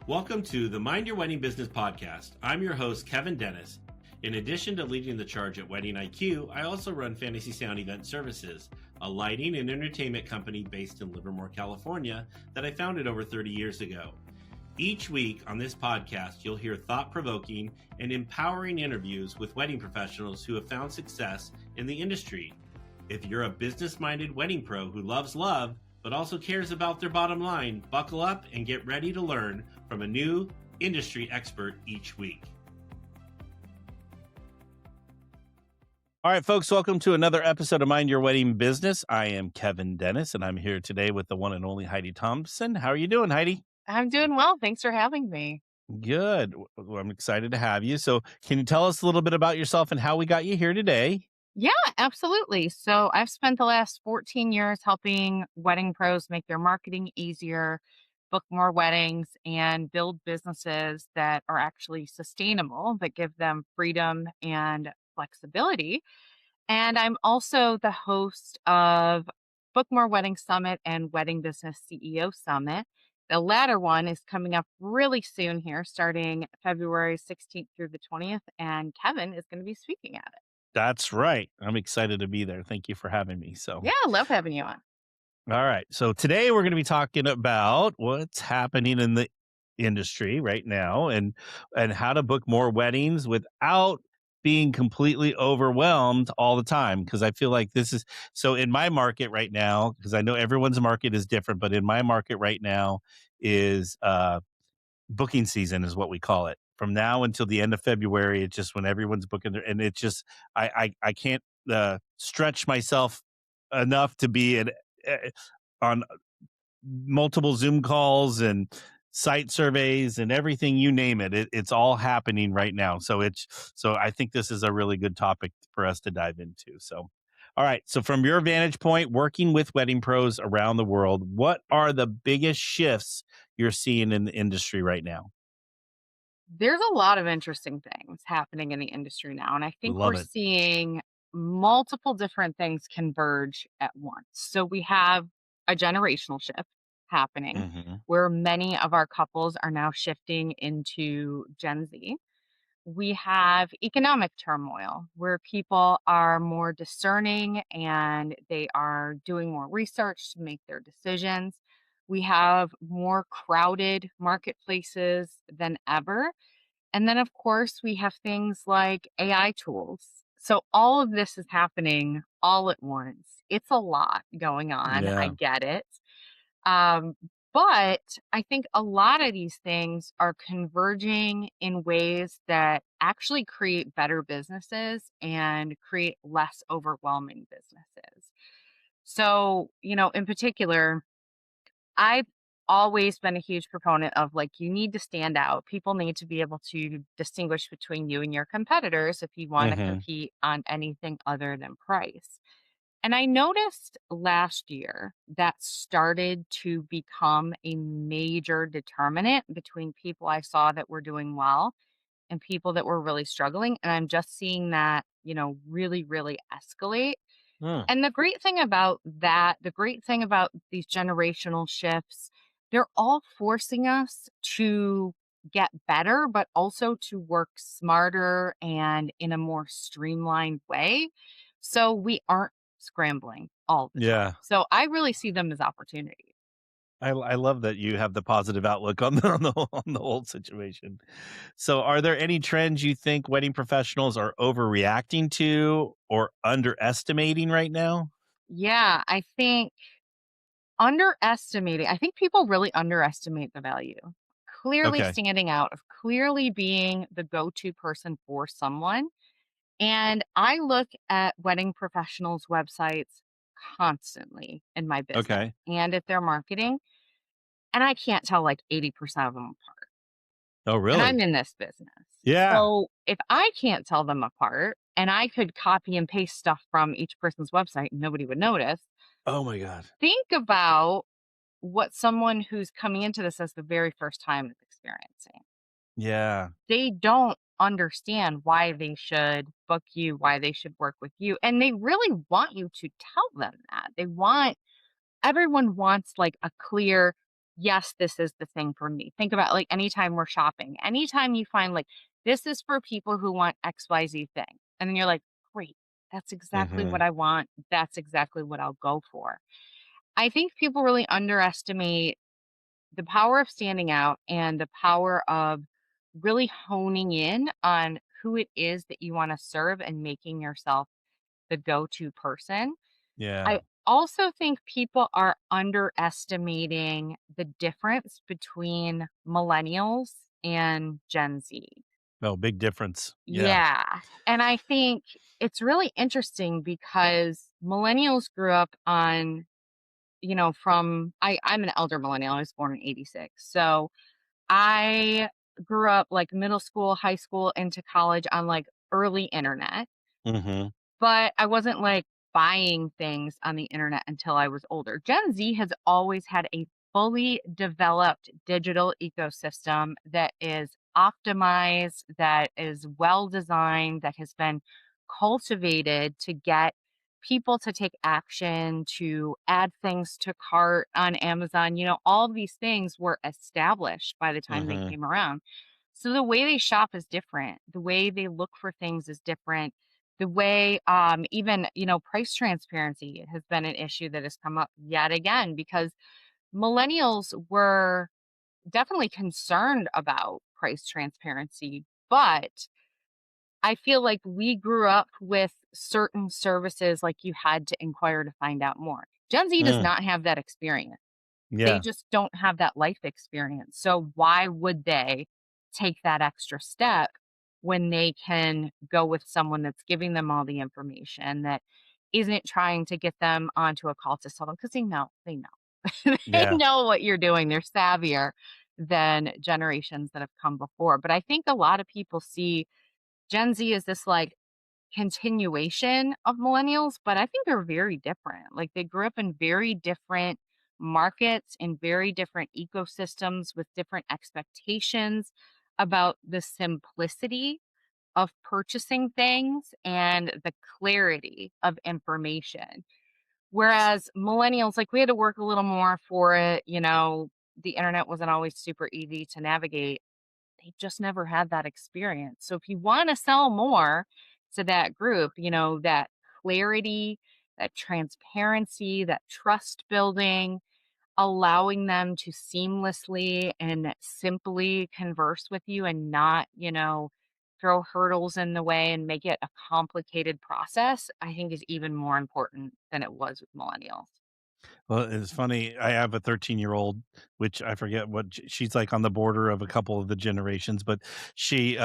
Welcome to the Mind Your Wedding Business podcast. I'm your host, Kevin Dennis. In addition to leading the charge at Wedding IQ, I also run Fantasy Sound Event Services, a lighting and entertainment company based in Livermore, California, that I founded over 30 years ago. Each week on this podcast, you'll hear thought-provoking and empowering interviews with wedding professionals who have found success in the industry. If you're a business-minded wedding pro who loves love, but also cares about their bottom line, buckle up and get ready to learn from a new industry expert each week. All right, folks, welcome to another episode of Mind Your Wedding Business. I am Kevin Dennis, and I'm here today with the one and only Heidi Thompson. How are you doing, Heidi? I'm doing well. Thanks for having me. Good. Well, I'm excited to have you. So can you tell us a little bit about yourself and how we got you here today? Yeah, absolutely. So I've spent the last 14 years helping wedding pros make their marketing easier, book more weddings, and build businesses that are actually sustainable, that give them freedom and flexibility. And I'm also the host of Book More Wedding Summit and Wedding Business CEO Summit. The latter one is coming up really soon here, starting February 16th through the 20th, and Kevin is going to be speaking at it. That's right. I'm excited to be there. Thank you for having me. Yeah, I love having you on. All right. So today we're going to be talking about what's happening in the industry right now and how to book more weddings without being completely overwhelmed all the time. Because I feel like this is so in my market right now, because I know everyone's market is different, but in my market right now is booking season is what we call it. From now until the end of February, it's just when everyone's booking their, and it's just I can't stretch myself enough to be on multiple Zoom calls and site surveys and everything, you name it. It's all happening right now. So I think this is a really good topic for us to dive into. So, all right. So from your vantage point, working with wedding pros around the world, what are the biggest shifts you're seeing in the industry right now? There's a lot of interesting things happening in the industry now, and I think we're Love it. seeing multiple different things converge at once. So we have a generational shift happening Hmm. where many of our couples are now shifting into Gen Z. We have economic turmoil where people are more discerning and they are doing more research to make their decisions. We have more crowded marketplaces than ever. And then, of course, we have things like AI tools. So all of this is happening all at once. It's a lot going on. I Yeah. get it. Um, but I think a lot of these things are converging in ways that actually create better businesses and create less overwhelming businesses. So, in particular, I've always been a huge proponent of like, you need to stand out. People need to be able to distinguish between you and your competitors if you want to Hmm. compete on anything other than price. And I noticed last year that started to become a major determinant between people I saw that were doing well and people that were really struggling. And I'm just seeing that, really, really escalate. Mm. And the great thing about that, the great thing about these generational shifts, they're all forcing us to get better, but also to work smarter and in a more streamlined way. So we aren't scrambling all the time. Yeah. So I really see them as opportunities. I love that you have the positive outlook on the whole situation. So, are there any trends you think wedding professionals are overreacting to or underestimating right now? Yeah, I think people really underestimate the value. Clearly Okay. standing out, of clearly being the go to person for someone. And I look at wedding professionals' websites constantly in my business Okay. and at their marketing, and I can't tell like 80% of them apart. Oh, And I'm really? in this business. Yeah. So if I can't tell them apart and I could copy and paste stuff from each person's website and nobody would notice, Oh my God. think about what someone who's coming into this as the very first time is experiencing. Yeah. They don't understand why they should book you, why they should work with you. And they really want you to tell them that. Everyone wants like a clear, yes, this is the thing for me. Think about like anytime we're shopping, anytime you find like this is for people who want XYZ thing. And then you're like, great, that's exactly what Mhm. I want. That's exactly what I'll go for. I think people really underestimate the power of standing out and the power of really honing in on who it is that you want to serve and making yourself the go to person. Yeah. I also think people are underestimating the difference between millennials and Gen Z. No, big difference. Yeah. Yeah. And I think it's really interesting because millennials grew up on, I'm an elder millennial. I was born in 86. So I grew up like middle school, high school, into college on like early internet. Mhm. But I wasn't, like, buying things on the internet until I was older. Gen Z has always had a fully developed digital ecosystem that is optimized, that is well designed, that has been cultivated to get people to take action, to add things to cart on Amazon. All of these things were established by the time they Mhm. came around. So the way they shop is different. The way they look for things is different. The way, even, price transparency has been an issue that has come up yet again because millennials were definitely concerned about price transparency, but I feel like we grew up with certain services like you had to inquire to find out more. Gen Z does Mm. not have that experience. They Yeah. just don't have that life experience. So why would they take that extra step when they can go with someone that's giving them all the information, that isn't trying to get them onto a call to sell them? Because they know. They Yeah. know what you're doing. They're savvier than generations that have come before. But I think a lot of people see Gen Z as this like continuation of millennials, but I think they're very different. Like they grew up in very different markets, in very different ecosystems with different expectations about the simplicity of purchasing things and the clarity of information. Whereas millennials, like we had to work a little more for it, the internet wasn't always super easy to navigate. They just never had that experience. So if you wanna sell more to that group, that clarity, that transparency, that trust building, allowing them to seamlessly and simply converse with you and not, throw hurdles in the way and make it a complicated process, I think is even more important than it was with millennials. Well, it's funny. I have a 13-year-old, which I forget what she's like on the border of a couple of the generations, but she,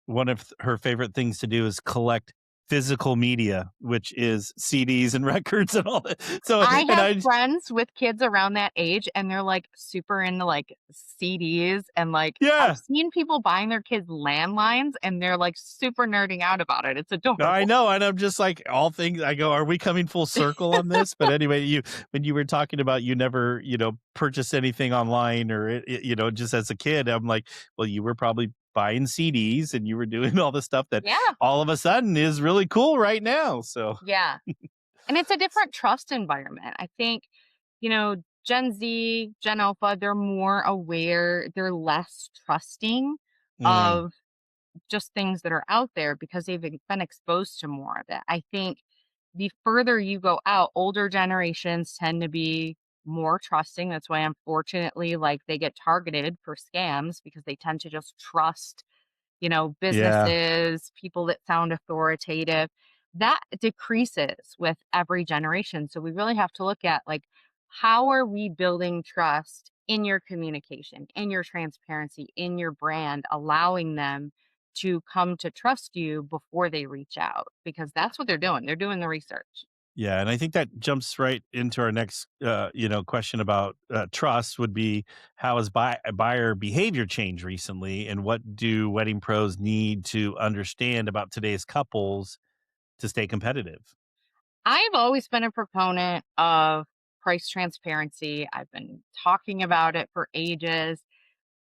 one of her favorite things to do is collect physical media, which is CDs and records and all that. So, I and have I, friends with kids around that age, and they're, like, super into, like, CDs, and, like, I've yeah, seen people buying their kids landlines, and they're, like, super nerding out about it. It's I adorable. know, and I'm just like, all things I go, "Are we coming full circle on this?" But anyway, when you were talking about you never, purchase anything online or just as a kid, I'm like, "Well, you were probably buying CDs and you were doing all the stuff that Yeah, all of a sudden is really cool right now." So, yeah, and it's a different trust environment. I think, Gen Z, Gen Alpha, they're more aware, they're less trusting mm, of just things that are out there because they've been exposed to more of it. I think the further you go out, older generations tend to be more trusting. That's why unfortunately, like they get targeted for scams because they tend to just trust, yeah. businesses, people that sound authoritative. That decreases with every generation. So we really have to look at like how are we building trust in your communication, in your transparency, in your brand, allowing them to come to trust you before they reach out because that's what they're doing. They're doing the research. Yeah, and I think that jumps right into our next, question about trust would be how has buyer behavior changed recently, and what do wedding pros need to understand about today's couples to stay competitive? I've always been a proponent of price transparency. I've been talking about it for ages.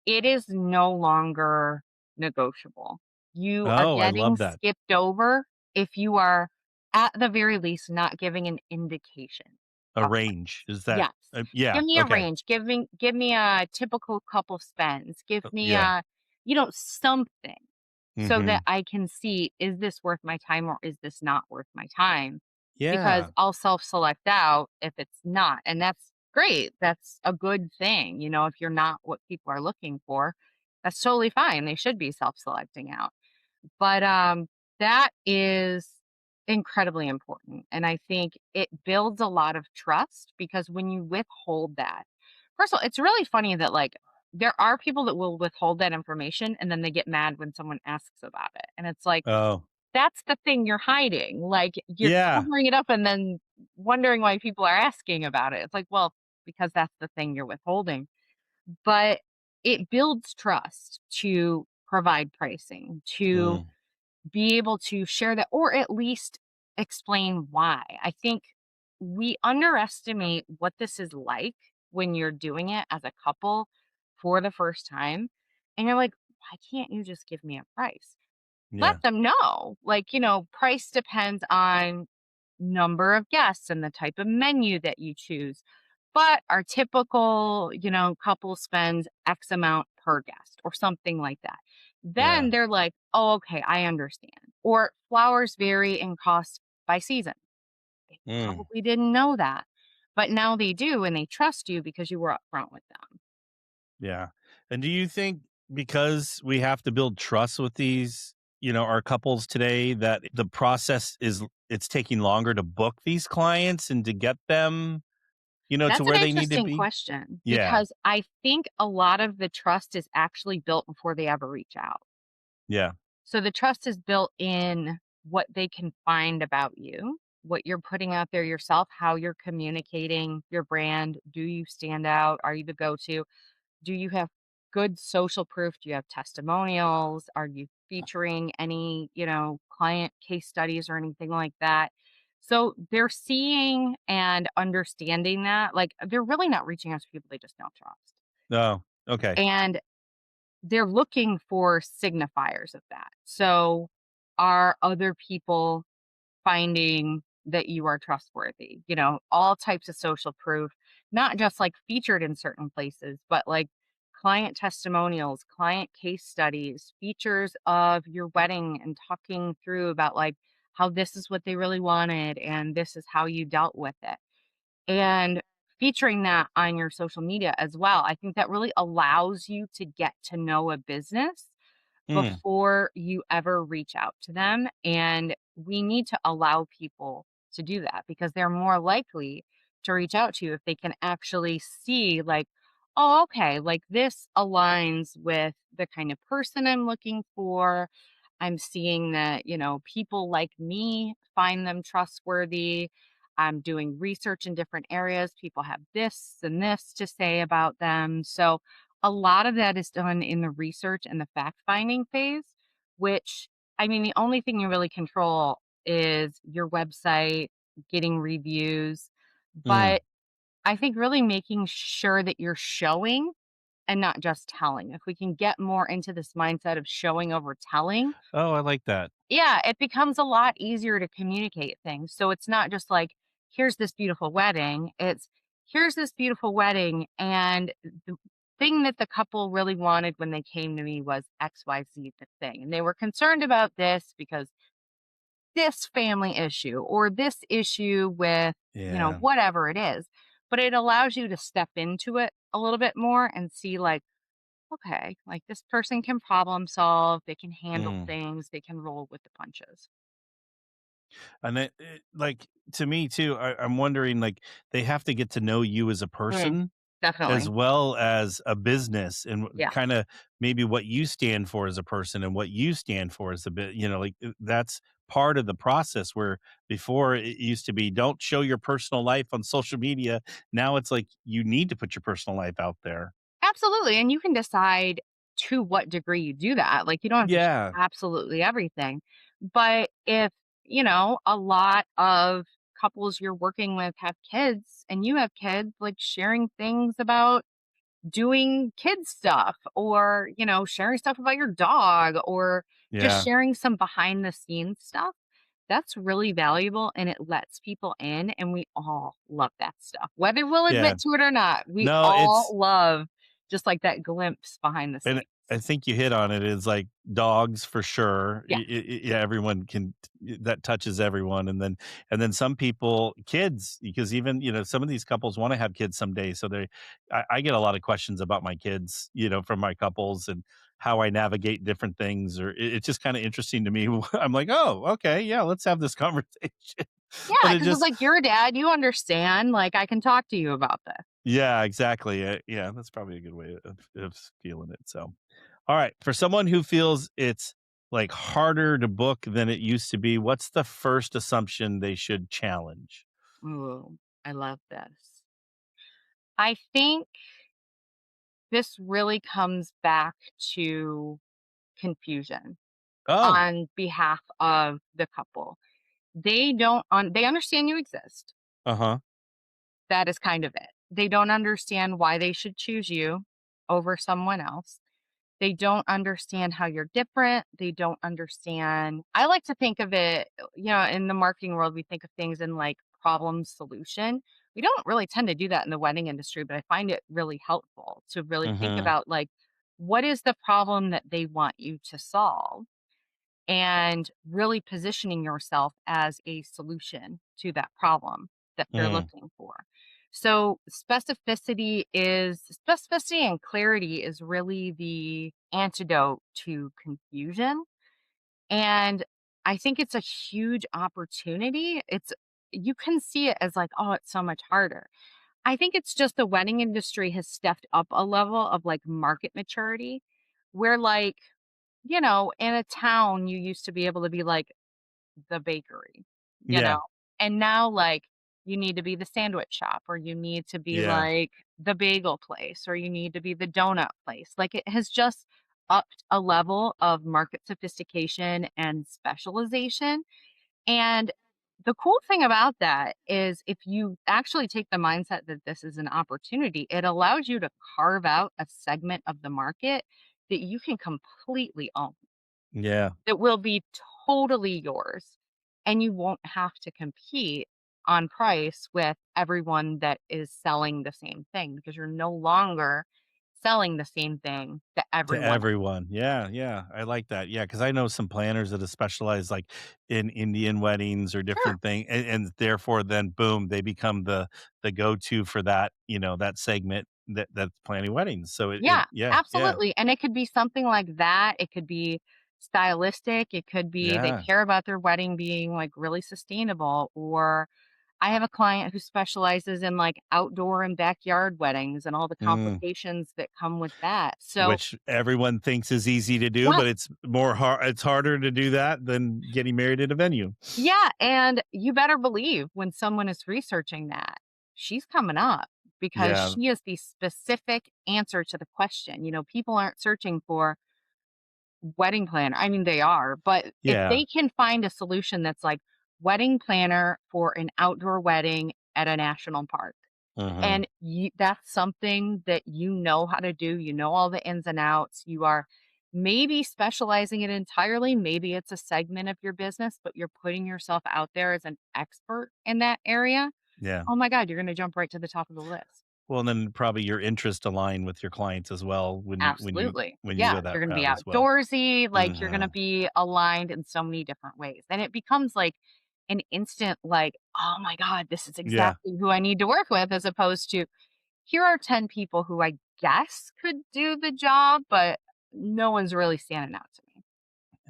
It is no longer negotiable. You are Oh, I getting love that. skipped over if you are, at the very least, not giving an indication. A range. Is that Yes. yeah, Give me a okay. range. Give me a typical couple spends. Give me Yeah. a, something so that Mhm. I can see, is this worth my time or is this not worth my time? Because Yeah. I'll self-select out if it's not. And that's great. That's a good thing. If you're not what people are looking for, that's totally fine. They should be self-selecting out. But, that is incredibly important, and I think it builds a lot of trust because when you withhold that, first of all, it's really funny that, like, there are people that will withhold that information, and then they get mad when someone asks about it, and it's like, Oh. that's the thing you're hiding, like, you're Yeah. covering it up and then wondering why people are asking about it. It's like, well, because that's the thing you're withholding, but it builds trust to provide pricing, to Mm. be able to share that or at least explain why. I think we underestimate what this is like when you're doing it as a couple for the first time. And you're like, why can't you just give me a price? Let Yeah. them know. Like, price depends on number of guests and the type of menu that you choose. But our typical, couple spends X amount per guest or something like that. Yeah. Then they're like, oh, okay, I understand. Or flowers vary in cost by season. They Mm. probably didn't know that. But now they do and they trust you because you were upfront with them. Yeah. And do you think because we have to build trust with these, our couples today that the process is it's taking longer to book these clients and to get them, to That's an where they need to interesting be? question Yeah. because I think a lot of the trust is actually built before they ever reach out. Yeah. So the trust is built in what they can find about you, what you're putting out there yourself, how you're communicating your brand. Do you stand out? Are you the go to? Do you have good social proof? Do you have testimonials? Are you featuring any, client case studies or anything like that? So they're seeing and understanding that. Like they're really not reaching out to people they just don't trust. Oh, okay. And they're looking for signifiers of that. So, are other people finding that you are trustworthy? All types of social proof, not just like featured in certain places, but like client testimonials, client case studies, features of your wedding and talking through about like how this is what they really wanted and this is how you dealt with it and featuring that on your social media as well. I think that really allows you to get to know a business Mm. before you ever reach out to them. And we need to allow people to do that because they're more likely to reach out to you if they can actually see, like, oh, okay, like this aligns with the kind of person I'm looking for. I'm seeing that, people like me find them trustworthy. I'm doing research in different areas. People have this and this to say about them. So, a lot of that is done in the research and the fact finding phase, which I mean, the only thing you really control is your website, getting reviews. Mm. But I think really making sure that you're showing and not just telling. If we can get more into this mindset of showing over telling, Oh, I like that. yeah, it becomes a lot easier to communicate things. So it's not just like, here's this beautiful wedding. It's here's this beautiful wedding. And the thing that the couple really wanted when they came to me was XYZ the thing. And they were concerned about this because this family issue or this issue with, Yeah. whatever it is. But it allows you to step into it a little bit more and see like, okay, like this person can problem solve, they can handle Mm. things, they can roll with the punches. And like, to me too, I'm wondering, like, they have to get to know you as a Mm, person as definitely. well as a business and Yeah, kind of maybe what you stand for as a person and what you stand for as a bit, like that's part of the process where before it used to be don't show your personal life on social media. Now it's like you need to put your personal life out there. absolutely. And you can decide to what degree you do that. Like, you don't have to share Yeah. absolutely everything. But if, a lot of couples you're working with have kids and you have kids, like sharing things about doing kid stuff or, sharing stuff about your dog or just Yeah. sharing some behind the scenes stuff. That's really valuable and it lets people in, and we all love that stuff. Whether we'll Yeah. admit to it or not, we No, all love just like that glimpse behind the and scenes. I think you hit on it, is like dogs for sure. Yeah. Yeah, everyone can that touches everyone, and then some people, kids, because even, some of these couples wanna have kids someday, so I get a lot of questions about my kids, from my couples and how I navigate different things, or it's just kinda interesting to me. I'm like, "Oh, okay, yeah, let's have this conversation." But Yeah, it because it's just like, "You're a dad, you understand, like, I can talk to you about this." Yeah, exactly, yeah, that's probably a good way of feeling it, so alright, for someone who feels it's, like, harder to book than it used to be, what's the first assumption they should challenge? Ooh, I love this. I think this really comes back to confusion Oh, on behalf of the couple. They understand you exist. uh-huh, That is kind of it. They don't understand why they should choose you over someone else. They don't understand how you're different. They don't understand I like to think of it, in the marketing world, we think of things in like problem solution. We don't really tend to do that in the wedding industry, but I find it really helpful to really think mhm, about like what is the problem that they want you to solve and really positioning yourself as a solution to that problem that they're mm, looking for. So specificity and clarity is really the antidote to confusion. And I think it's a huge opportunity. You can see it as like, oh, it's so much harder. I think it's just the wedding industry has stepped up a level of like market maturity where like in a town, you used to be able to be like the bakery, you yeah, know? And now, like, you need to be the sandwich shop, or you need to be yeah, like the bagel place, or you need to be the donut place. Like, it has just upped a level of market sophistication and specialization. And the cool thing about that is if you actually take the mindset that this is an opportunity, it allows you to carve out a segment of the market that you can completely own yeah. that will be totally yours, and you won't have to compete on price with everyone that is selling the same thing because you're no longer selling the same thing that To everyone else. everyone. Yeah, yeah, I like that. Yeah, because I know some planners that have specialized, like, in Indian weddings or Sure. different thing, and therefore, then, boom, they become the go-to for that, that segment that's planning weddings. So Yeah, yeah, yeah, absolutely, and it could be something like that, it could be stylistic, it could be they yeah. care about their wedding being, like, really sustainable, or I have a client who specializes in, like, outdoor and backyard weddings and all the Mm. complications that come with that, so Which everyone thinks is easy to do, yeah, but it's harder to do that than getting married at a venue. yeah, and you better believe when someone is researching that, she's coming up because Yeah, she is the specific answer to the question, people aren't searching for wedding planner. I mean, they are, but if yeah, they can find a solution that's like wedding planner for an outdoor wedding at a national park, mhm, and that's something that you know how to do, you know all the ins and outs, you are maybe specializing it entirely, maybe it's a segment of your business, but you're putting yourself out there as an expert in that area. yeah. Oh my God, you're going to jump right to the top of the list. Well, and then probably your interest align with your clients as well Absolutely. when you Yeah, go that you're gonna be route as well. outdoorsy, like, you're gonna Mhm. be aligned in so many different ways, and it becomes, like, an instant, like, "Oh my god, this is Yeah, exactly who I need to work with," as opposed to, "Here are 10 people who I guess could do the job, but no one's really standing out to me."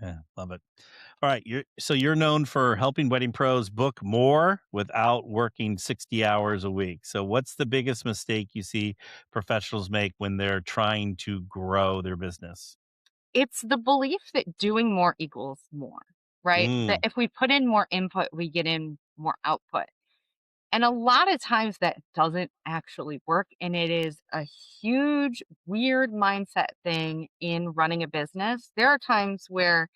yeah, love it. Alright, you're known for helping wedding pros book more without working 60 hours a week. So what's the biggest mistake you see professionals make when they're trying to grow their business? It's the belief that doing more equals more, right? That Mm, if we put in more input, we get in more output. And a lot of times that doesn't actually work. And it is a huge, weird mindset thing in running a business. There are times where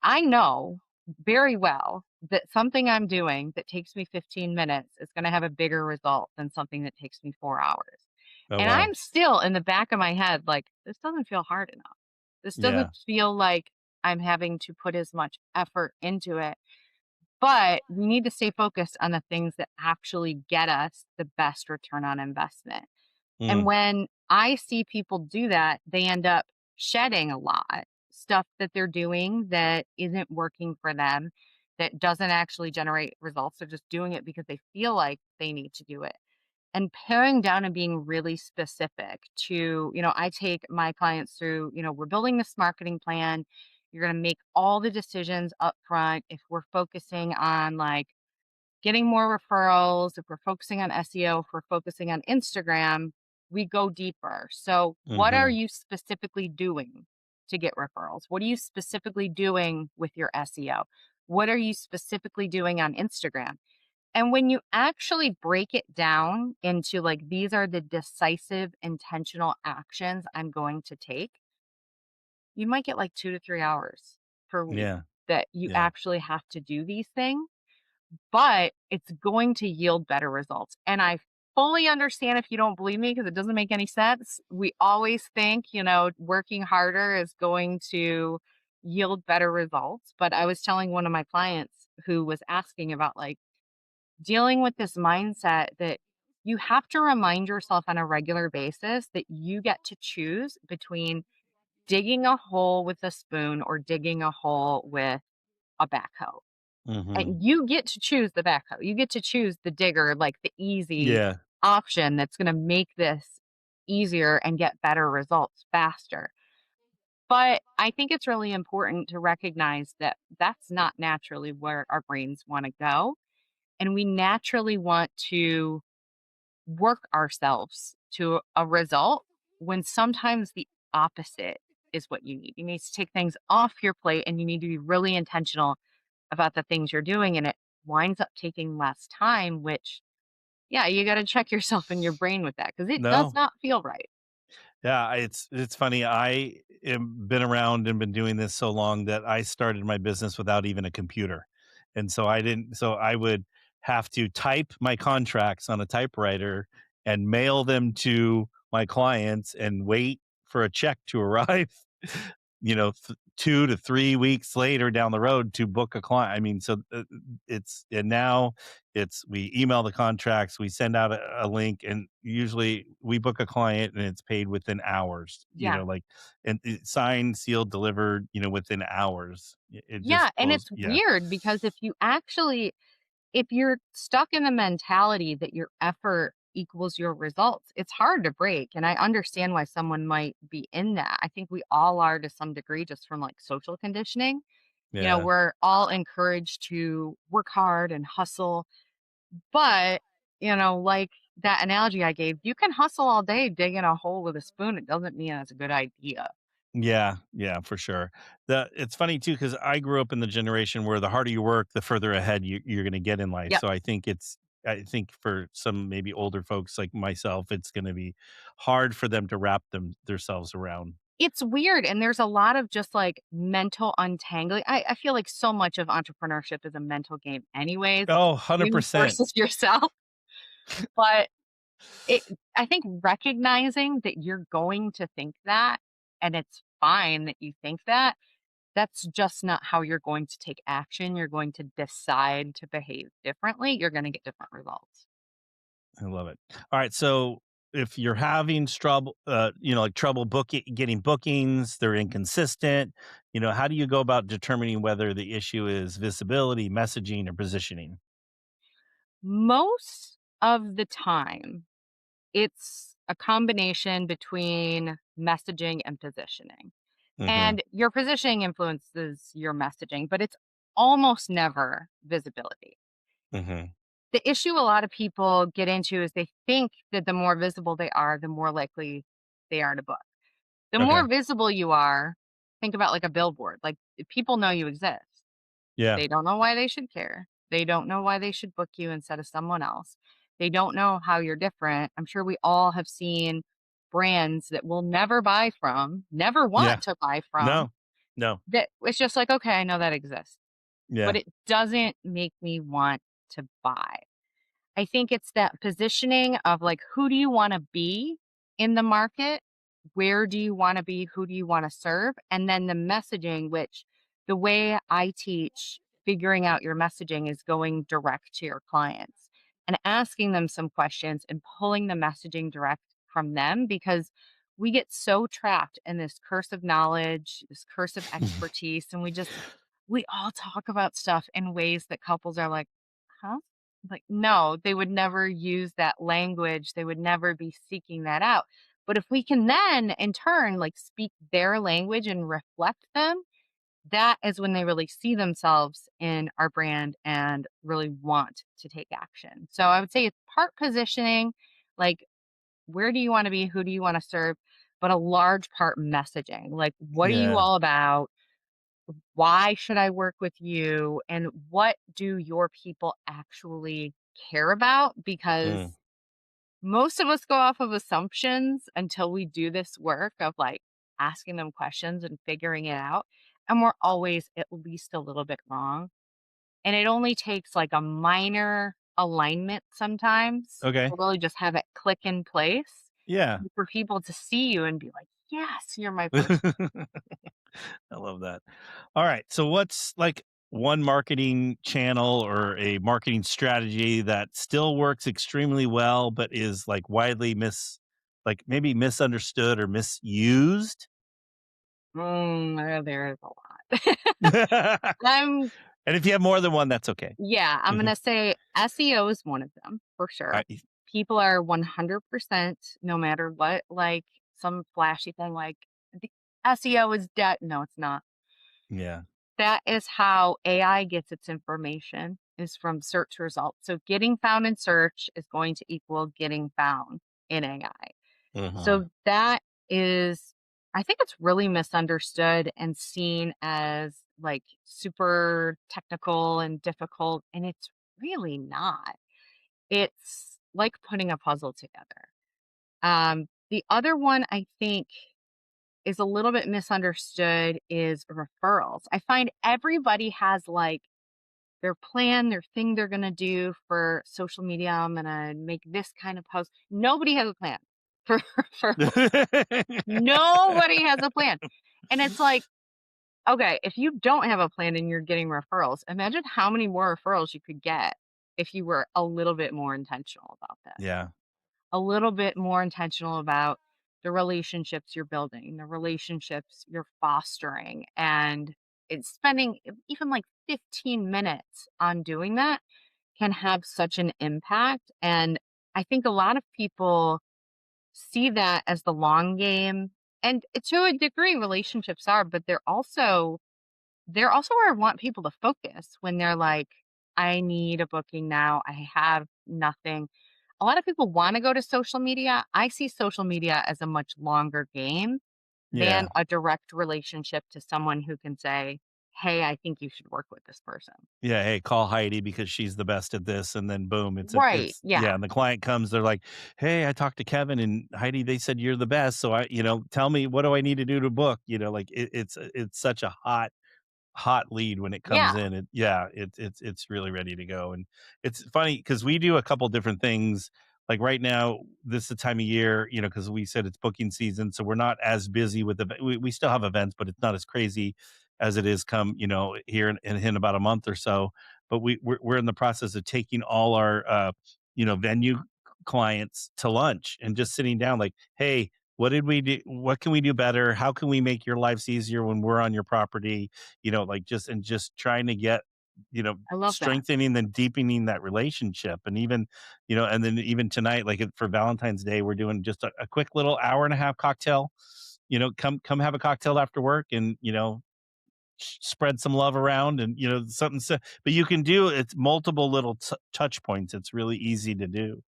I know very well that something I'm doing that takes me 15 minutes is going to have a bigger result than something that takes me 4 hours. oh, And wow. I'm still in the back of my head like, this doesn't feel hard enough. This doesn't Yeah, feel like I'm having to put as much effort into it but we need to stay focused on the things that actually get us the best return on investment. And Mm, when I see people do that, they end up shedding a lot stuff that they're doing that isn't working for them, that doesn't actually generate results. They're just doing it because they feel like they need to do it. And paring down and being really specific to, I take my clients through, we're building this marketing plan. You're going to make all the decisions up front. If we're focusing on like getting more referrals, if we're focusing on SEO, if we're focusing on Instagram, we go deeper. So, what are mhm, you specifically doing to get referrals? What are you specifically doing with your SEO? What are you specifically doing on Instagram? And when you actually break it down into like, these are the decisive, intentional actions I'm going to take, you might get like 2 to 3 hours per week yeah, that you yeah, actually have to do these things, but it's going to yield better results. And I fully understand if you don't believe me because it doesn't make any sense. We always think, working harder is going to yield better results. But I was telling one of my clients who was asking about like dealing with this mindset that you have to remind yourself on a regular basis that you get to choose between digging a hole with a spoon or digging a hole with a backhoe. mhm, And you get to choose the backhoe. You get to choose the digger, like the easy yeah, option that's going to make this easier and get better results faster. But I think it's really important to recognize that that's not naturally where our brains want to go. And we naturally want to work ourselves to a result when sometimes the opposite is what you need. You need to take things off your plate and you need to be really intentional about the things you're doing, and it winds up taking less time, which, yeah, you gotta check yourself in your brain with that because it does no. not feel right. Yeah, it's funny. I am been around and been doing this so long that I started my business without even a computer. And so I would have to type my contracts on a typewriter and mail them to my clients and wait for a check to arrive. 2 to 3 weeks later down the road to book a client. I mean, so, it's and now it's we email the contracts, we send out a link, and usually we book a client and it's paid within hours, Yeah. like, and it's signed, sealed, delivered, within hours. It Yeah, just and blows it's yeah. weird because if you're stuck in the mentality that your effort equals your results, it's hard to break, and I understand why someone might be in that. I think we all are to some degree just from, like, social conditioning. Yeah. We're all encouraged to work hard and hustle. But, like that analogy I gave, you can hustle all day digging a hole with a spoon. It doesn't mean that's a good idea. Yeah, yeah, for sure. It's funny too because I grew up in the generation where the harder you work, the further ahead you're going to get in life. Yep. So I think for some maybe older folks like myself, it's going to be hard for them to wrap themselves around. It's weird. And there's a lot of just like mental untangling. I feel like so much of entrepreneurship is a mental game, anyways. Oh, It 100%. reinforces yourself. But it, I think recognizing that you're going to think that and it's fine that you think that. That's just not how you're going to take action. You're going to decide to behave differently. You're going to get different results. I love it. All right, so if you're having trouble, like trouble getting bookings, they're inconsistent. How do you go about determining whether the issue is visibility, messaging, or positioning? Most of the time, it's a combination between messaging and positioning. Hmm. And your positioning influences your messaging, but it's almost never visibility. Hmm. The issue a lot of people get into is they think that the more visible they are, the more likely they are to book. The Okay. more visible you are, think about like a billboard. Like if people know you exist. Yeah. They don't know why they should care. They don't know why they should book you instead of someone else. They don't know how you're different. I'm sure we all have seen brands that we'll never buy from, never Yeah. want to buy from, No. No. that it's just like, okay, I know that exists, but Yeah. it doesn't make me want to buy. I think it's that positioning of like, who do you want to be in the market? Where do you want to be? Who do you want to serve? And then the messaging, which the way I teach figuring out your messaging is going direct to your clients and asking them some questions and pulling the messaging direct from them because we get so trapped in this curse of knowledge, this curse of expertise, and we all talk about stuff in ways that couples are like, huh? Like, no, they would never use that language. They would never be seeking that out. But if we can then, in turn, like speak their language and reflect them, that is when they really see themselves in our brand and really want to take action. So I would say it's part positioning, like where do you want to be? Who do you want to serve? But a large part messaging. Like, what are you Yeah. all about? Why should I work with you? And what do your people actually care about? Because Mm. most of us go off of assumptions until we do this work of like asking them questions and figuring it out. And we're always at least a little bit wrong. And it only takes like a minor alignment sometimes Okay. to really just have it click in place Yeah. for people to see you and be like, yes, you're my person. I love that. All right. So what's like one marketing channel or a marketing strategy that still works extremely well, but is like widely like maybe misunderstood or misused? There's a lot. And I'm if you have more than one, that's okay. Yeah, I'm Mhm. gonna say SEO is one of them for sure. I People are 100% no matter what, like some flashy thing like the SEO is dead. No, it's not. yeah. That is how AI gets its information is from search results. So getting found in search is going to equal getting found in AI. Uh-huh. So that is I think it's really misunderstood and seen as like super technical and difficult and it's really not. It's like putting a puzzle together. The other one I think is a little bit misunderstood is referrals. I find everybody has like their plan, their thing they're going to do for social media. I'm going to make this kind of post. Nobody has a plan for referrals. Nobody has a plan. And it's like, okay, if you don't have a plan and you're getting referrals, imagine how many more referrals you could get if you were a little bit more intentional about this, Yeah. a little bit more intentional about the relationships you're building, the relationships you're fostering, and it's spending even like 15 minutes on doing that can have such an impact. And I think a lot of people see that as the long game. And to a degree, relationships are, but they're also where I want people to focus when they're like, I need a booking now. I have nothing. A lot of people want to go to social media. I see social media as a much longer game than Yeah. a direct relationship to someone who can say, hey, I think you should work with this person. Yeah, "Hey, call Heidi because she's the best at this," and then boom, Right. it's Yeah. yeah, and the client comes, they're like, "Hey, I talked to Kevin and Heidi, they said you're the best, so tell me what do I need to do to book?" Like it's such a hot lead when it comes Yeah. in. It's really ready to go. And it's funny because we do a couple different things. Like right now, this is the time of year, because we said it's booking season, so we're not as busy with the. We still have events, but it's not as crazy as it is come here in about a month or so. But we're in the process of taking all our venue clients to lunch and just sitting down like, hey, what did we do? What can we do better? How can we make your lives easier when we're on your property? Like just trying to get, I love that. strengthening and deepening that relationship. And even, and then even tonight, like for Valentine's Day, we're doing just a quick little hour and a half cocktail. Come have a cocktail after work and, spread some love around and, something. But you can do it's multiple little touch points. It's really easy to do.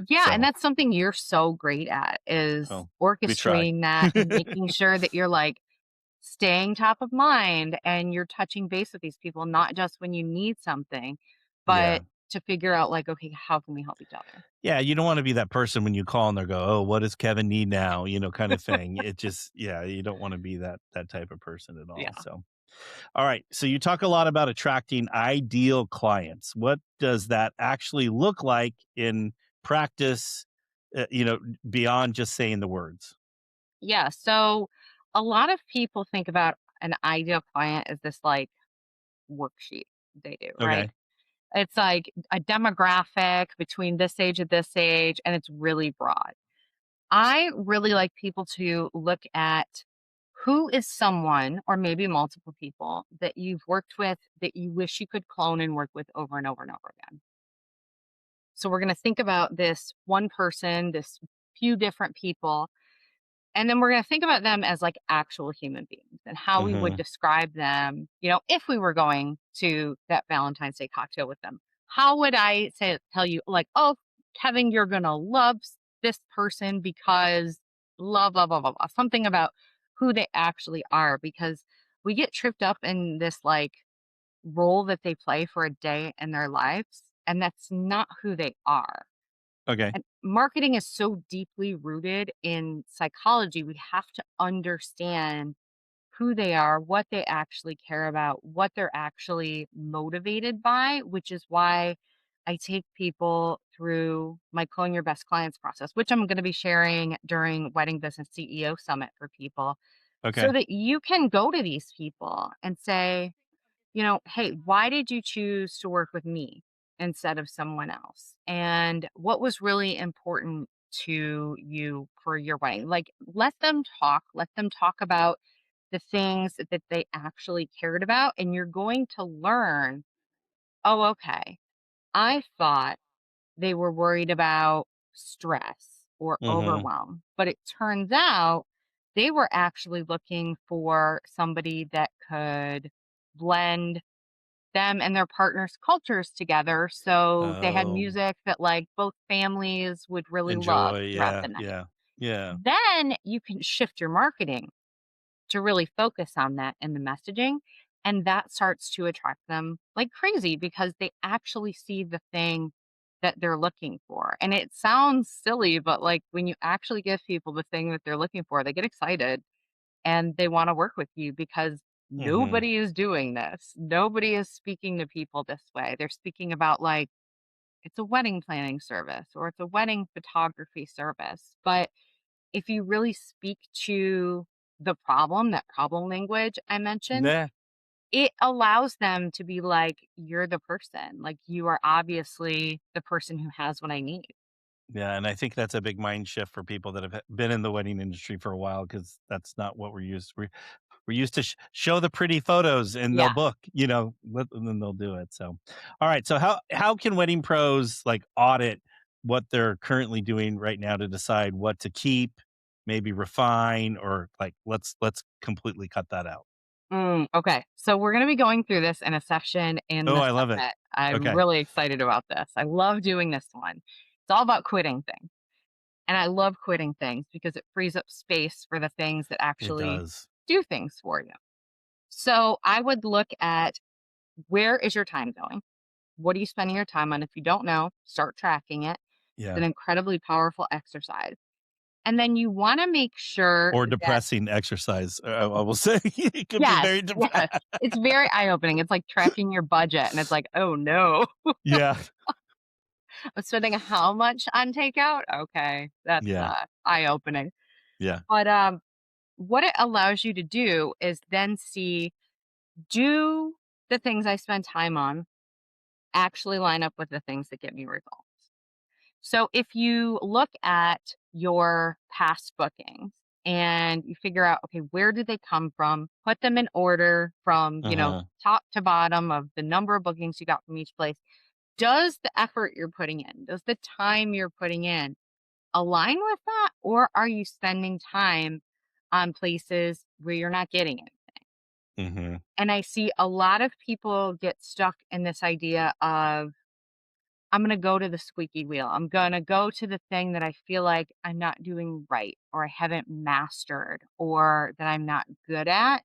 Yeah, and So, that's something you're so great at is oh, we try. orchestrating that and making sure that you're like staying top of mind and you're touching base with these people, not just when you need something, Yeah. but to figure out like, okay, how can we help each other? Yeah, you don't wanna be that person when you call and they go, "Oh, what does Kevin need now?" Kind of thing. Yeah, you don't wanna be that type of person at all, Yeah. so alright, so you talk a lot about attracting ideal clients. What does that actually look like in practice, beyond just saying the words? Yeah. So a lot of people think about an ideal client as this like worksheet. they do, right? Okay. It's like a demographic between this age, and it's really broad. I really like people to look at who is someone or maybe multiple people that you've worked with that you wish you could clone and work with over and over and over again. So we're going to think about this one person, this few different people, and then we're going to think about them as like actual human beings and how we would Mhm. describe them, if we were going to that Valentine's Day cocktail with them. How would I tell you, like, oh, Kevin, you're going to love this person because blah, blah, blah, blah. Something about who they actually are, because we get tripped up in this like role that they play for a day in their lives. And that's not who they are. Okay. And marketing is so deeply rooted in psychology. We have to understand who they are, what they actually care about, what they're actually motivated by, which is why I take people through my Clone Your Best Clients process, which I'm going to be sharing during Wedding Business CEO Summit for people, so Okay. that you can go to these people and say, hey, why did you choose to work with me instead of someone else? And what was really important to you for your wedding? Like, let them talk about the things that they actually cared about. And you're going to learn, oh, okay, I thought they were worried about stress or Mhm. overwhelm, but it turns out they were actually looking for somebody that could blend them and their partners' cultures together, so they had Oh, music that, like, both families would really love enjoy. throughout Yeah, the night. yeah, yeah. Then you can shift your marketing to really focus on that in the messaging, and that starts to attract them like crazy because they actually see the thing that they're looking for, and it sounds silly, but, like, when you actually give people the thing that they're looking for, they get excited and they wanna work with you because Mhm. nobody is doing this. Nobody is speaking to people this way. They're speaking about, like, it's a wedding planning service or it's a wedding photography service. But if you really speak to the problem, that problem language I mentioned, Yeah. it allows them to be like, "You're the person. Like, you are obviously the person who has what I need." Yeah, and I think that's a big mind shift for people that have been in the wedding industry for a while because that's not what we're used. We're used to show the pretty photos and they'll Yeah. book, and then they'll do it. So, all right. So how can wedding pros like audit what they're currently doing right now to decide what to keep, maybe refine, or like let's completely cut that out. Okay. So we're going to be going through this in a session in Oh, the I love it. summit. I'm Okay, really excited about this. I love doing this one. It's all about quitting things. And I love quitting things because it frees up space for the things that it actually does. do things for you. So I would look at, where is your time going? What are you spending your time on? If you don't know, start tracking it. It's Yeah, an incredibly powerful exercise. And then you want to make sure or that, depressing exercise. I will say it could be yes, very yes, depressing. it's very eye opening. It's like tracking your budget, and it's like, oh no, Yeah, I'm spending how much on takeout? Okay, that's yeah, eye opening. yeah. But what it allows you to do is then see, do the things I spend time on actually line up with the things that get me results? So if you look at your past bookings and you figure out, okay, where did they come from? Put them in order from, Uh huh. top to bottom of the number of bookings you got from each place. Does the effort you're putting in, does the time you're putting in align with that? Or are you spending time on places where you're not getting it? Hmm. And I see a lot of people get stuck in this idea of, I'm going to go to the squeaky wheel. I'm going to go to the thing that I feel like I'm not doing right or I haven't mastered or that I'm not good at.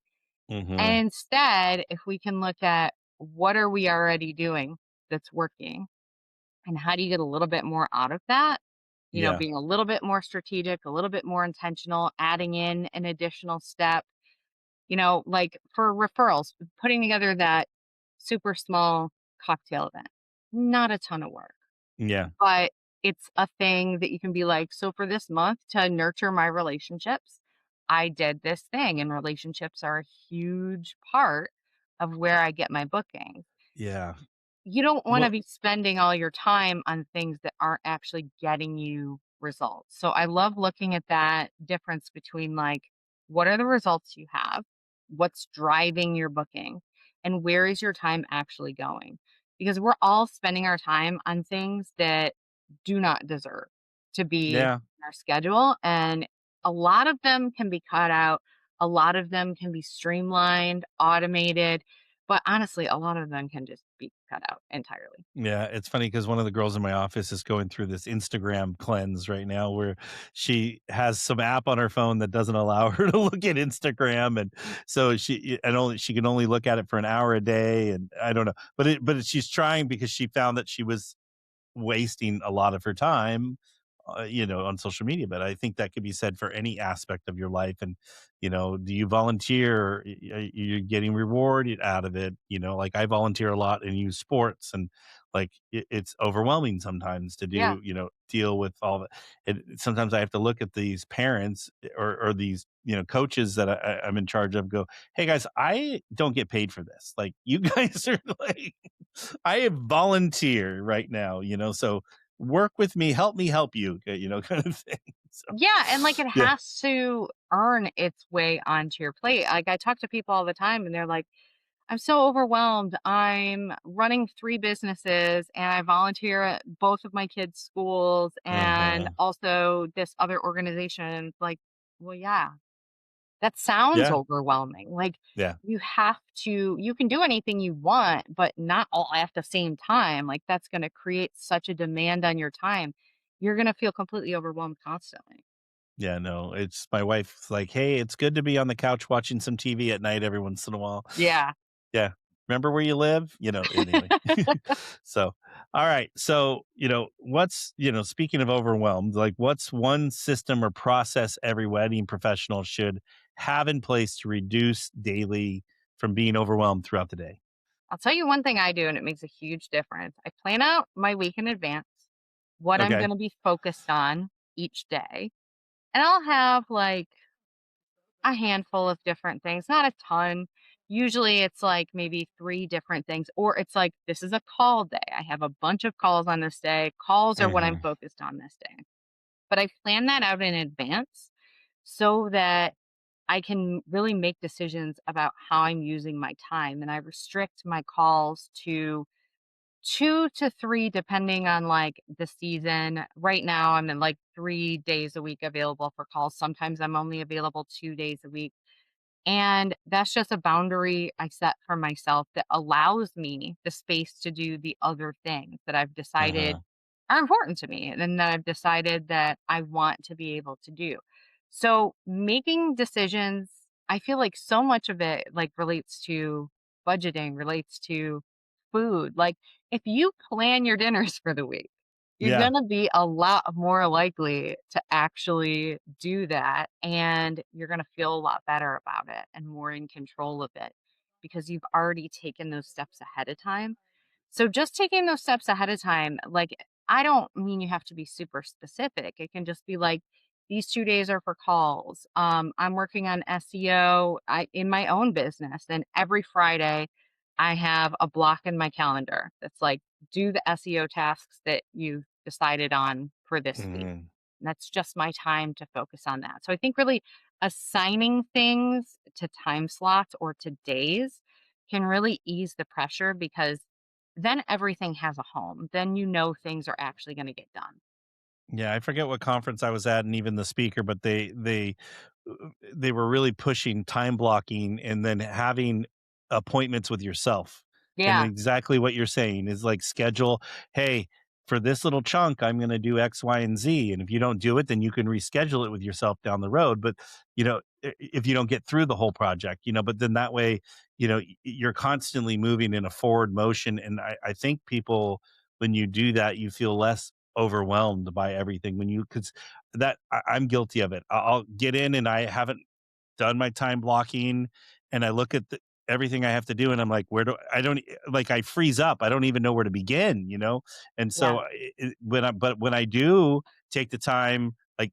And Hmm. instead, if we can look at, what are we already doing that's working and how do you get a little bit more out of that? Yeah. Being a little bit more strategic, a little bit more intentional, adding in an additional step, like for referrals, putting together that super small cocktail event, not a ton of work, Yeah. but it's a thing that you can be like, so for this month to nurture my relationships, I did this thing, and relationships are a huge part of where I get my bookings. Yeah. You don't wanna Well, be spending all your time on things that aren't actually getting you results. So I love looking at that difference between, like, what are the results you have? What's driving your booking? And where is your time actually going? Because we're all spending our time on things that do not deserve to be in yeah. our schedule, and a lot of them can be cut out. A lot of them can be streamlined, automated, but honestly, a lot of them can just be cut out entirely. Yeah, it's funny because one of the girls in my office is going through this Instagram cleanse right now where she has some app on her phone that doesn't allow her to look at Instagram, and so she can only look at it for an hour a day, and I don't know, she's trying because she found that she was wasting a lot of her time, on social media. But I think that could be said for any aspect of your life. And, do you volunteer? Are you getting rewarded out of it? Like I volunteer a lot in youth sports, and like it's overwhelming sometimes to Yeah. deal with all the. Sometimes I have to look at these parents or these coaches that I'm in charge of. Go, hey guys, I don't get paid for this. Like you guys are like I volunteer right now, so work with me help you, kind of thing. So, Yeah, and, like, it yeah. has to earn its way onto your plate. Like, I talk to people all the time, and they're like, "I'm so overwhelmed. I'm running 3 businesses, and I volunteer at both of my kids' schools and Uh-huh. also this other organization." Like, well, yeah, that sounds Yeah, overwhelming. Like, yeah, you can do anything you want, but not all at the same time. Like, that's gonna create such a demand on your time. You're gonna feel completely overwhelmed constantly. yeah, no, it's my wife's like, "Hey, it's good to be on the couch watching some TV at night every once in a while." Yeah. Yeah. "Remember where you live?" Anyway. So, all right. So, speaking of overwhelmed, like what's one system or process every wedding professional should have in place to reduce daily from being overwhelmed throughout the day? I'll tell you one thing I do, and it makes a huge difference. I plan out my week in advance, what I'm Okay. gonna be focused on each day, and I'll have, like, a handful of different things, not a ton. Usually, it's, like, maybe 3 different things, or it's like, "This is a call day. I have a bunch of calls on this day. Calls are what I'm Mhm. focused on this day." But I plan that out in advance so that I can really make decisions about how I'm using my time, and I restrict my calls to 2 to 3 depending on, like, the season. Right now, I'm in, like, 3 days a week available for calls. Sometimes I'm only available 2 days a week. And that's just a boundary I set for myself that allows me the space to do the other things that I've decided Uh-huh. are important to me and that I've decided that I want to be able to do. So making decisions, I feel like so much of it like relates to budgeting, relates to food. Like if you plan your dinners for the week, you're Yeah. going to be a lot more likely to actually do that. And you're going to feel a lot better about it and more in control of it because you've already taken those steps ahead of time. So just taking those steps ahead of time, like, I don't mean you have to be super specific. It can just be like, these 2 days are for calls. I'm working on SEO in my own business, and every Friday I have a block in my calendar that's like, do the SEO tasks that you've decided on for this week. Mhm. And that's just my time to focus on that. So I think really assigning things to time slots or to days can really ease the pressure because then everything has a home. Then you know things are actually gonna get done. Yeah, I forget what conference I was at and even the speaker, but they were really pushing time blocking and then having appointments with yourself. And Yeah, exactly what you're saying is like schedule, hey, for this little chunk, I'm going to do X, Y, and Z. And if you don't do it, then you can reschedule it with yourself down the road. But, if you don't get through the whole project, but then that way, you're constantly moving in a forward motion. And I think people, when you do that, you feel less overwhelmed by everything because I'm guilty of it. I'll get in and I haven't done my time blocking and I look at everything I have to do and I'm like, where do I don't like I freeze up. I don't even know where to begin. And yeah, so when I do take the time, like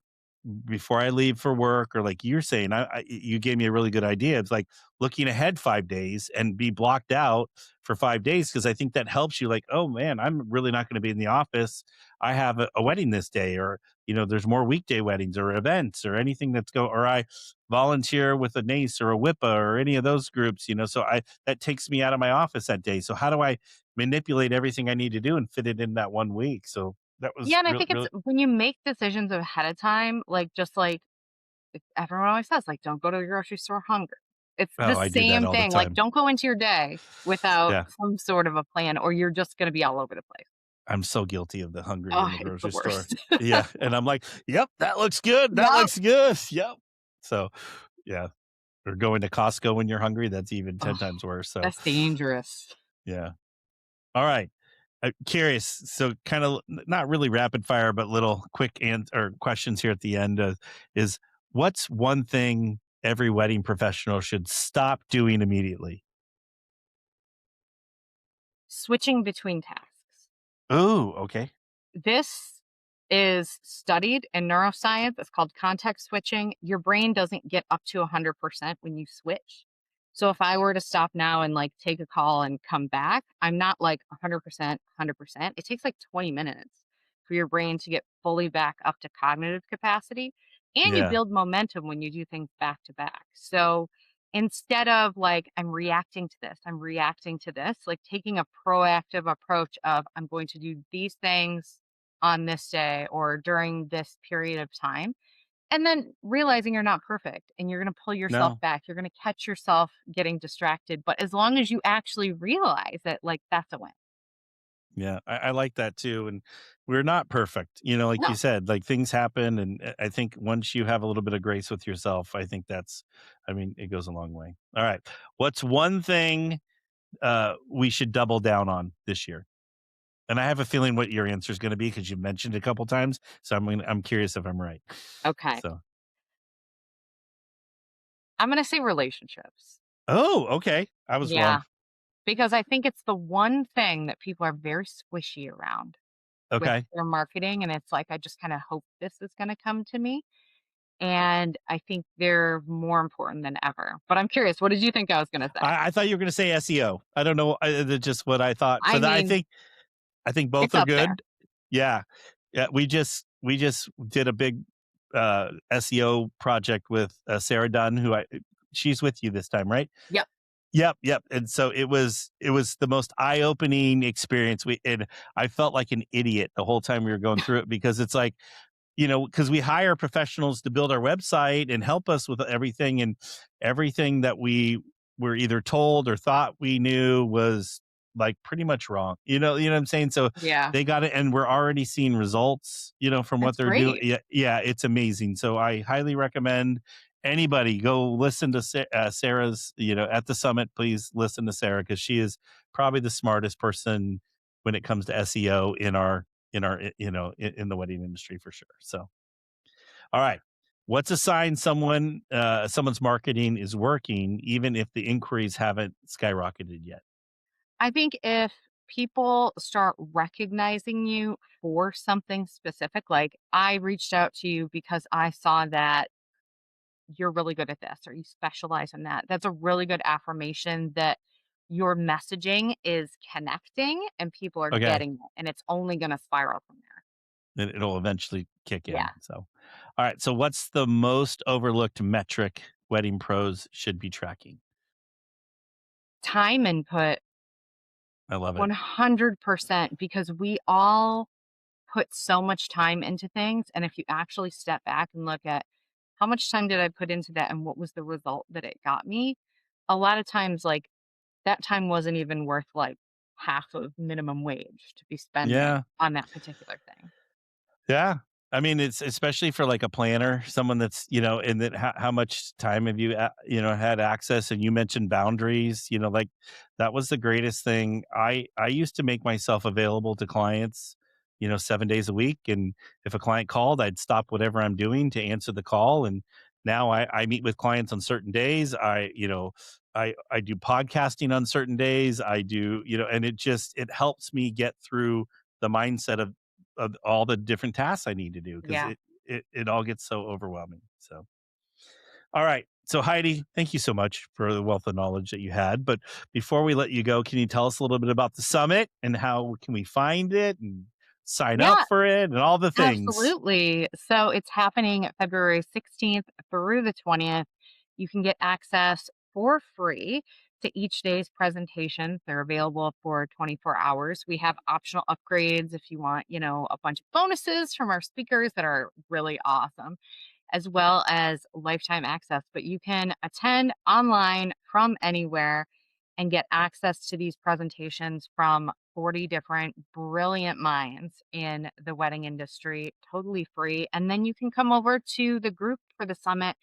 before I leave for work, or like you're saying, you gave me a really good idea. It's like looking ahead 5 days and be blocked out for 5 days, because I think that helps you. Like, oh man, I'm really not going to be in the office. I have a wedding this day, or there's more weekday weddings or events or anything or I volunteer with a NACE or a WIPA or any of those groups. So I that takes me out of my office that day. So how do I manipulate everything I need to do and fit it in that one week? So that was Yeah, and I really, think it's really. when you make decisions ahead of time, like, just like everyone always says, like, "Don't go to the grocery store hungry." It's the Oh, I do that same all the thing, like, time. don't go into your day without Yeah. some sort of a plan, or you're just gonna be all over the place. I'm so guilty of the hungry Oh, in the it's the grocery store. worst. Yeah, and I'm like, "Yep, that looks good, that Yep. looks good, yep." So, yeah, or going to Costco when you're hungry, that's even 10 Oh, times worse, so, that's dangerous. yeah. Alright, I'm curious, so kinda not really rapid fire, but little quick or questions here at the end, is what's one thing every wedding professional should stop doing immediately? Switching between tasks. Ooh, okay. This is studied in neuroscience. It's called context switching. Your brain doesn't get up to 100% when you switch. So if I were to stop now and like take a call and come back, I'm not like 100%, 100%. It takes like 20 minutes for your brain to get fully back up to cognitive capacity. And you Yeah, build momentum when you do things back to back. So instead of like, I'm reacting to this, like taking a proactive approach of, I'm going to do these things on this day or during this period of time. And then realizing you're not perfect and you're going to pull yourself no. back. You're going to catch yourself getting distracted. But as long as you actually realize it, like that's a win. Yeah, I like that too. And we're not perfect, like you No. said, like things happen. And I think once you have a little bit of grace with yourself, I think I mean, it goes a long way. All right. What's one thing we should double down on this year? And I have a feeling what your answer is going to be because you mentioned it a couple times. So I'm curious if I'm right. Okay. So, I'm going to say relationships. oh, okay. I was Yeah. wrong. Because I think it's the one thing that people are very squishy around with Okay. their marketing. And it's like, I just kind of hope this is going to come to me. And I think they're more important than ever. But I'm curious, what did you think I was gonna say? I thought you were going to say SEO. I don't know. That's just what I thought. I But mean, I think both it's are up there. good. Yeah. Yeah, we just did a big, SEO project with, Sarah Dunn, who she's with you this time, right? Yep. Yep, yep, and so it was the most eye-opening experience. And I felt like an idiot the whole time we were going through it, because it's like, because we hire professionals to build our website and help us with everything, and everything that we were either told or thought we knew was like pretty much wrong. You know what I'm saying? So Yeah. they got it, and we're already seeing results, from what That's they're doing. great. Yeah, yeah, it's amazing. So I highly recommend anybody go listen to Sarah's, at the summit. Please listen to Sarah, because she is probably the smartest person when it comes to SEO in the wedding industry for sure. So, all right. What's a sign someone's marketing is working, even if the inquiries haven't skyrocketed yet? I think if people start recognizing you for something specific, like I reached out to you because I saw that you're really good at this or you specialize in that. That's a really good affirmation that your messaging is connecting and people are Okay. getting it. And it's only going to spiral from there. Then it'll eventually kick Yeah. in. So, all right. So, what's the most overlooked metric wedding pros should be tracking? Time input I love it. 100% because we all put so much time into things. And if you actually step back and look at how much time did I put into that and what was the result that it got me, a lot of times, like that time wasn't even worth like half of minimum wage to be spending Yeah. on that particular thing. Yeah. I mean, it's especially for like a planner, someone that's, and that how much time have you, had access? And you mentioned boundaries, like that was the greatest thing. I used to make myself available to clients, 7 days a week. And if a client called, I'd stop whatever I'm doing to answer the call. And now I meet with clients on certain days. I do podcasting on certain days. I do, and it helps me get through the mindset of all the different tasks I need to do, because Yeah. it all gets so overwhelming. So, all right. So Heidi, thank you so much for the wealth of knowledge that you had. But before we let you go, can you tell us a little bit about the summit and how can we find it and sign up Yeah, for it and all the things? absolutely. So it's happening February 16th through the 20th. You can get access for free to each day's presentations. They're available for 24 hours. We have optional upgrades if you want, a bunch of bonuses from our speakers that are really awesome, as well as lifetime access. But you can attend online from anywhere and get access to these presentations from 40 different brilliant minds in the wedding industry, totally free. And then you can come over to the group for the summit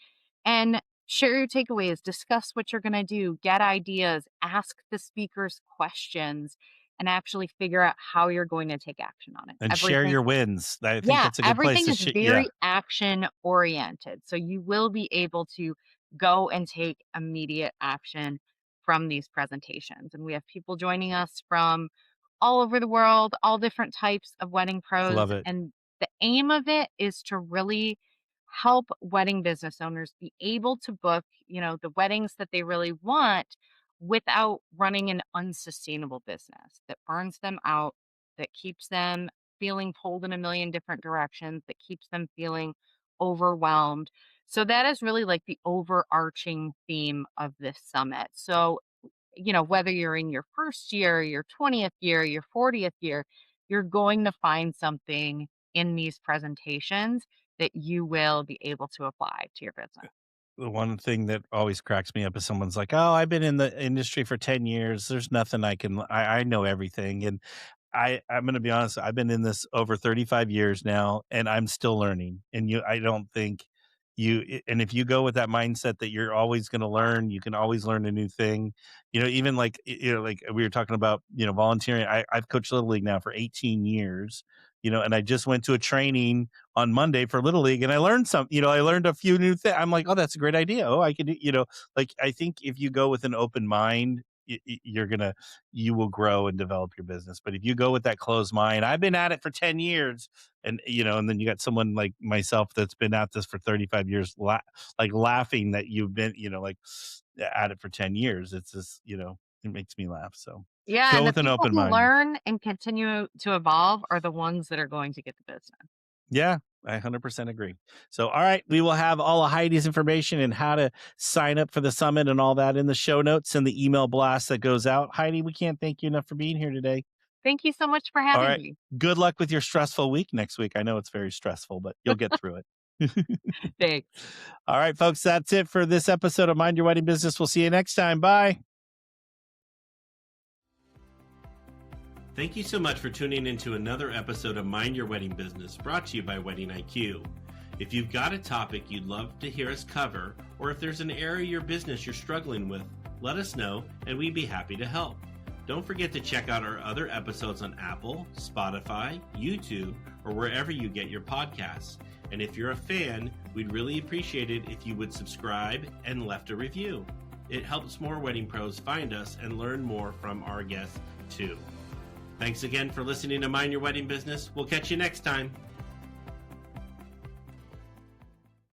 and share your takeaways, discuss what you're going to do, get ideas, ask the speakers questions, and actually figure out how you're going to take action on it. And share Everything your wins. I think Yeah, that's a good place everything to is yeah. very action oriented. So you will be able to go and take immediate action from these presentations. And we have people joining us from all over the world, all different types of wedding I pros. love it. And the aim of it is to really help wedding business owners be able to book, the weddings that they really want without running an unsustainable business that burns them out, that keeps them feeling pulled in a million different directions, that keeps them feeling overwhelmed. So that is really like the overarching theme of this summit. So, whether you're in your first year, your 20th year, your 40th year, you're going to find something in these presentations that you will be able to apply to your business. The one thing that always cracks me up is someone's like, "Oh, I've been in the industry for 10 years. There's nothing I know everything." And I'm gonna be honest, I've been in this over 35 years now, and I'm still learning. And I don't think and if you go with that mindset that you're always gonna learn, you can always learn a new thing. Even like, like we were talking about, volunteering. I've coached Little League now for 18 years, and I just went to a training on Monday for Little League, and I learned I learned a few new things. I'm like, "Oh, that's a great idea. Oh, I could do," like, I think if you go with an open mind, you will grow and develop your business. But if you go with that closed mind, I've been at it for 10 years, and then you got someone like myself that's been at this for 35 years, like laughing that you've been, like at it for 10 years. It's just, it makes me laugh. So Yeah, go and the with an people open who mind. learn and continue to evolve are the ones that are going to get the business. Yeah, I 100% agree. So, all right, we will have all of Heidi's information and how to sign up for the summit and all that in the show notes and the email blast that goes out. Heidi, we can't thank you enough for being here today. Thank you so much for All having right. me. Good luck with your stressful week next week. I know it's very stressful, but you'll get through it. Thanks. All right, folks, that's it for this episode of Mind Your Wedding Business. We'll see you next time. Bye. Thank you so much for tuning into another episode of Mind Your Wedding Business, brought to you by Wedding IQ. If you've got a topic you'd love to hear us cover, or if there's an area of your business you're struggling with, let us know and we'd be happy to help. Don't forget to check out our other episodes on Apple, Spotify, YouTube, or wherever you get your podcasts. And if you're a fan, we'd really appreciate it if you would subscribe and left a review. It helps more wedding pros find us and learn more from our guests too. Thanks again for listening to Mind Your Wedding Business. We'll catch you next time.